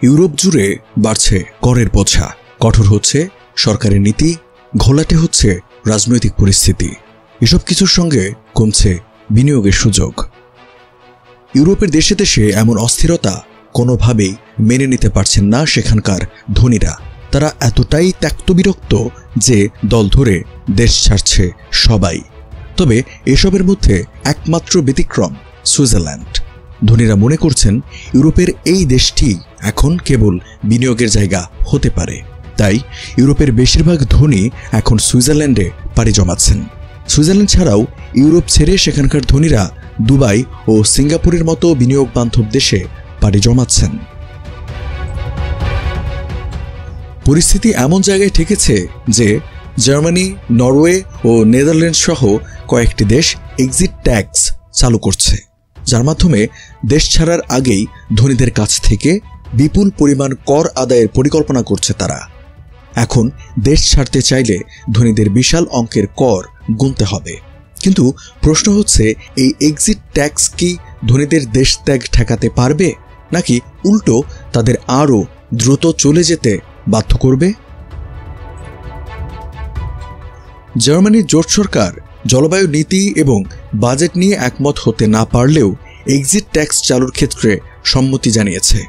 Europe জুড়ে বাড়ছে করের বোঝা, কঠোর হচ্ছে সরকারের নীতি, ঘোলাটে হচ্ছে রাজনৈতিক পরিস্থিতি। এসব কিছুর সঙ্গে কমছে বিনিয়োগের সুযোগ। ইউরোপের দেশে দেশে এমন অস্থিরতা কোনোভাবেই মেনে নিতে পারছেন না সেখানকার ধনীরা। তারা এতটাই ত্যক্তবিরক্ত যে দল ধরে দেশ ছাড়ছে সবাই। তবে এসবের মধ্যে একমাত্র ব্যতিক্রম সুইজারল্যান্ড। ধনীরা মনে করছেন ইউরোপের এই দেশটি এখন কেবল বিনিয়োগের জায়গা হতে পারে। তাই ইউরোপের বেশিরভাগ ধনী এখন সুইজারল্যান্ডে পাড়ি জমাচ্ছেন। সুইজারল্যান্ড ছাড়াও ইউরোপ ছেড়ে সেখানকার ধনীরা দুবাই ও সিঙ্গাপুরের মতো বিনিয়োগ বান্ধব দেশে পাড়ি জমাচ্ছেন। পরিস্থিতি এমন জায়গায় ঠেকেছে যে জার্মানি, নরওয়ে ও নেদারল্যান্ডস সহ কয়েকটি দেশ এক্সিট ট্যাক্স চালু করছে, যার মাধ্যমে দেশ ছাড়ার আগেই ধনীদের কাছ থেকে বিপুল পরিমাণ কর আদায়ের পরিকল্পনা করছে তারা। এখন দেশ ছাড়তে চাইলে ধনীদের বিশাল অঙ্কের কর গুনতে হবে। কিন্তু প্রশ্ন হচ্ছে, এই এক্সিট ট্যাক্স কি ধনীদের দেশ ত্যাগ ঠেকাতে পারবে, নাকি উল্টো তাদের আরও দ্রুত চলে যেতে বাধ্য করবে? জার্মানির জোট সরকার জলবায়ু নীতি এবং বাজেট নিয়ে একমত হতে না পারলেও এক্সিট ট্যাক্স চালুর ক্ষেত্রে সম্মতি জানিয়েছে।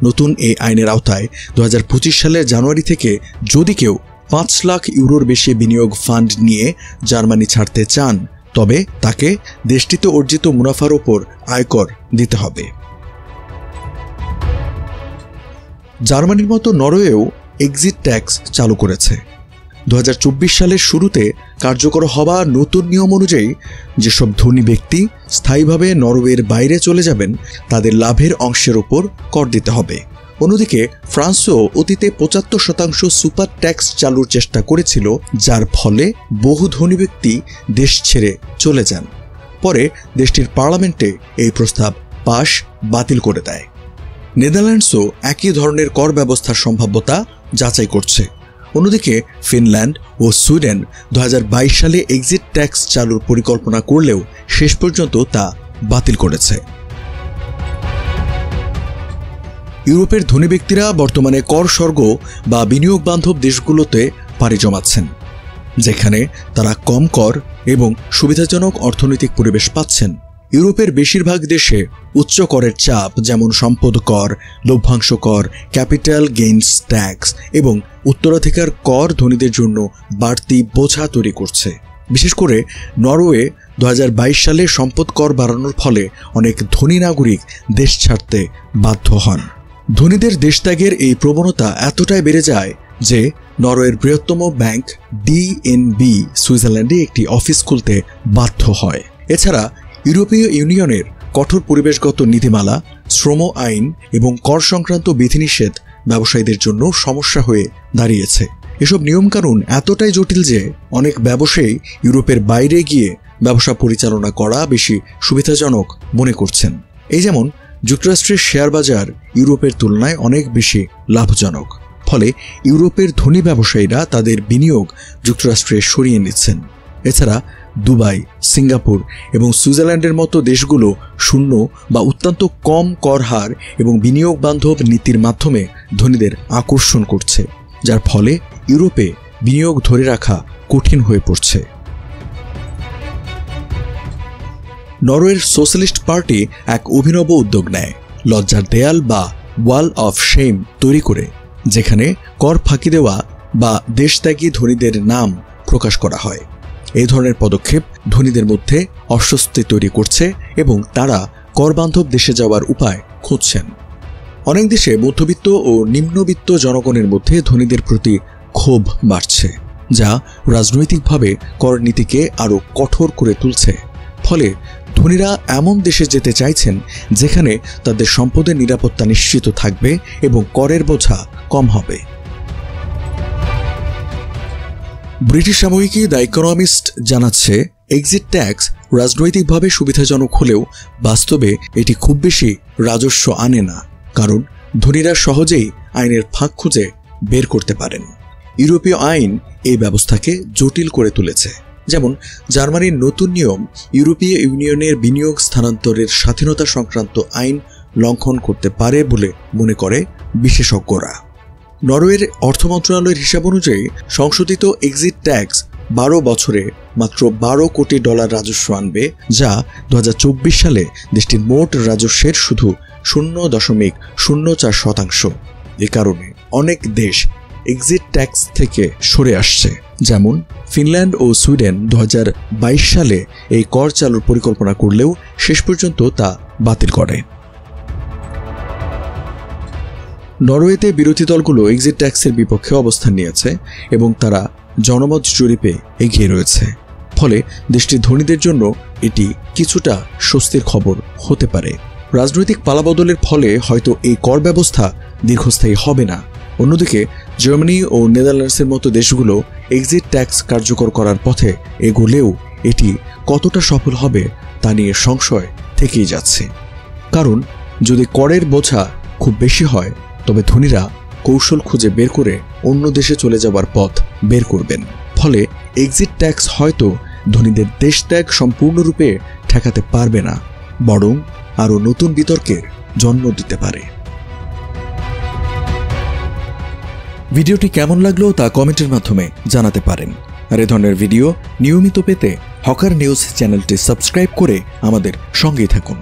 নতুন এই আইনের আওতায় 2025 সালের জানুয়ারি থেকে যদি কেউ 5 লাখ ইউরোর বেশি বিনিয়োগ ফান্ড নিয়ে জার্মানি ছাড়তে চান, তবে তাকে দেশটিতে অর্জিত মুনাফার ওপর আয়কর দিতে হবে। জার্মানির মতো নরওয়েও এক্সিট ট্যাক্স চালু করেছে। 2024 সালের শুরুতে কার্যকর হওয়া নতুন নিয়ম অনুযায়ী যেসব ধনী ব্যক্তি স্থায়ীভাবে নরওয়ের বাইরে চলে যাবেন তাদের লাভের অংশের ওপর কর দিতে হবে। অন্যদিকে ফ্রান্সও অতীতে 75% সুপার ট্যাক্স চালুর চেষ্টা করেছিল, যার ফলে বহু ধনী ব্যক্তি দেশ ছেড়ে চলে যান। পরে দেশটির পার্লামেন্টে এই প্রস্তাব বাতিল করে দেয়। নেদারল্যান্ডসও একই ধরনের কর ব্যবস্থার সম্ভাব্যতা যাচাই করছে। অন্যদিকে ফিনল্যান্ড ও সুইডেন 2022 সালে এক্সিট ট্যাক্স চালুর পরিকল্পনা করলেও শেষ পর্যন্ত তা বাতিল করেছে। ইউরোপের ধনী ব্যক্তিরা বর্তমানে কর স্বর্গ বা বিনিয়োগ বান্ধব দেশগুলোতে পাড়ি জমাচ্ছেন, যেখানে তারা কম কর এবং সুবিধাজনক অর্থনৈতিক পরিবেশ পাচ্ছেন। ইউরোপের বেশিরভাগ দেশে উচ্চ করের চাপ, যেমন সম্পদ কর, লভ্যাংশ কর, ক্যাপিটাল গেইনস ট্যাক্স এবং উত্তরাধিকার কর ধনীদের জন্য বাড়তি বোঝা তৈরি করছে। বিশেষ করে নরওয়ে 2022 সালে সম্পদ কর বাড়ানোর ফলে অনেক ধনী নাগরিক দেশ ছাড়তে বাধ্য হন। ধনীদের দেশত্যাগের এই প্রবণতা এতটাই বেড়ে যায় যে নরওয়ের বৃহত্তম ব্যাংক ডিএনবি সুইজারল্যান্ডে একটি অফিস খুলতে বাধ্য হয়। এছাড়া ইউরোপীয় ইউনিয়নের কঠোর পরিবেশগত নীতিমালা, শ্রম আইন এবং কর সংক্রান্ত বিধিনিষেধ ব্যবসায়ীদের জন্য সমস্যা হয়ে দাঁড়িয়েছে। এসব নিয়মকানুন এতটাই জটিল যে অনেক ব্যবসায়ী ইউরোপের বাইরে গিয়ে ব্যবসা পরিচালনা করা বেশি সুবিধাজনক মনে করছেন। এই যেমন যুক্তরাষ্ট্রের শেয়ার বাজার ইউরোপের তুলনায় অনেক বেশি লাভজনক, ফলে ইউরোপের ধনী ব্যবসায়ীরা তাদের বিনিয়োগ যুক্তরাষ্ট্রে সরিয়ে নিচ্ছেন। এছাড়া দুবাই, সিঙ্গাপুর এবং সুইজারল্যান্ডের মতো দেশগুলো শূন্য বা অত্যন্ত কম কর হার এবং বিনিয়োগ বান্ধব নীতির মাধ্যমে ধনীদের আকর্ষণ করছে, যার ফলে ইউরোপে বিনিয়োগ ধরে রাখা কঠিন হয়ে পড়ছে। নরওয়ের সোশ্যালিস্ট পার্টি এক অভিনব উদ্যোগ নেয়, লজ্জার দেয়াল বা ওয়াল অফ শেম তৈরি করে, যেখানে কর ফাঁকি দেওয়া বা দেশত্যাগী ধনীদের নাম প্রকাশ করা হয়। এই ধরনের পদক্ষেপ ধনীদের মধ্যে অস্বস্তি তৈরি করছে এবং তারা করবান্ধব দেশে যাওয়ার উপায় খুঁজছেন। অনেক দেশে মধ্যবিত্ত ও নিম্নবিত্ত জনগণের মধ্যে ধনীদের প্রতি ক্ষোভ বাড়ছে, যা রাজনৈতিকভাবে কর নীতিকে আরও কঠোর করে তুলছে। ফলে ধনীরা এমন দেশে যেতে চাইছেন যেখানে তাদের সম্পদের নিরাপত্তা নিশ্চিত থাকবে এবং করের বোঝা কম হবে। ব্রিটিশ সাময়িকী দ্য ইকোনমিস্ট জানাচ্ছে, এক্সিট ট্যাক্স রাজনৈতিকভাবে সুবিধাজনক হলেও বাস্তবে এটি খুব বেশি রাজস্ব আনে না, কারণ ধনীরা সহজেই আইনের ফাঁক খুঁজে বের করতে পারেন। ইউরোপীয় আইন এই ব্যবস্থাকে জটিল করে তুলেছে। যেমন জার্মানির নতুন নিয়ম ইউরোপীয় ইউনিয়নের বিনিয়োগ স্থানান্তরের স্বাধীনতা সংক্রান্ত আইন লঙ্ঘন করতে পারে বলে মনে করে বিশেষজ্ঞরা। নরওয়ের অর্থ মন্ত্রণালয়ের হিসাব অনুযায়ী সংশোধিত এক্সিট ট্যাক্স 12 বছরে মাত্র $12 কোটি রাজস্ব আনবে, যা 2024 সালে দেশটির মোট রাজস্বের শুধু 0.04%। এ কারণে অনেক দেশ এক্সিট ট্যাক্স থেকে সরে আসছে। যেমন ফিনল্যান্ড ও সুইডেন 2022 সালে এই কর চালুর পরিকল্পনা করলেও শেষ পর্যন্ত তা বাতিল করে। নরওয়েতে বিরোধী দলগুলো এক্সিট ট্যাক্সের বিপক্ষে অবস্থান নিয়েছে এবং তারা জনমত জরিপে এগিয়ে রয়েছে। ফলে দেশটির ধনীদের জন্য এটি কিছুটা স্বস্তির খবর হতে পারে। রাজনৈতিক পালাবদলের ফলে হয়তো এই কর ব্যবস্থা দীর্ঘস্থায়ী হবে না। অন্যদিকে জার্মানি ও নেদারল্যান্ডসের মতো দেশগুলো এক্সিট ট্যাক্স কার্যকর করার পথে এগোলেও এটি কতটা সফল হবে তা নিয়ে সংশয় থেকেই যাচ্ছে। কারণ যদি করের বোঝা খুব বেশি হয় তবে ধনীরা কৌশল খুঁজে বের করে অন্য দেশে চলে যাওয়ার পথ বের করবেন। ফলে এক্সিট ট্যাক্স হয়তো ধনীদের দেশ ত্যাগ সম্পূর্ণরূপে ঠেকাতে পারবে না, বরং আরও নতুন বিতর্কের জন্ম দিতে পারে। ভিডিওটি কেমন লাগলো তা কমেন্টের মাধ্যমে জানাতে পারেন। আর এ ধরনের ভিডিও নিয়মিত পেতে হকার নিউজ চ্যানেলটি সাবস্ক্রাইব করে আমাদের সঙ্গেই থাকুন।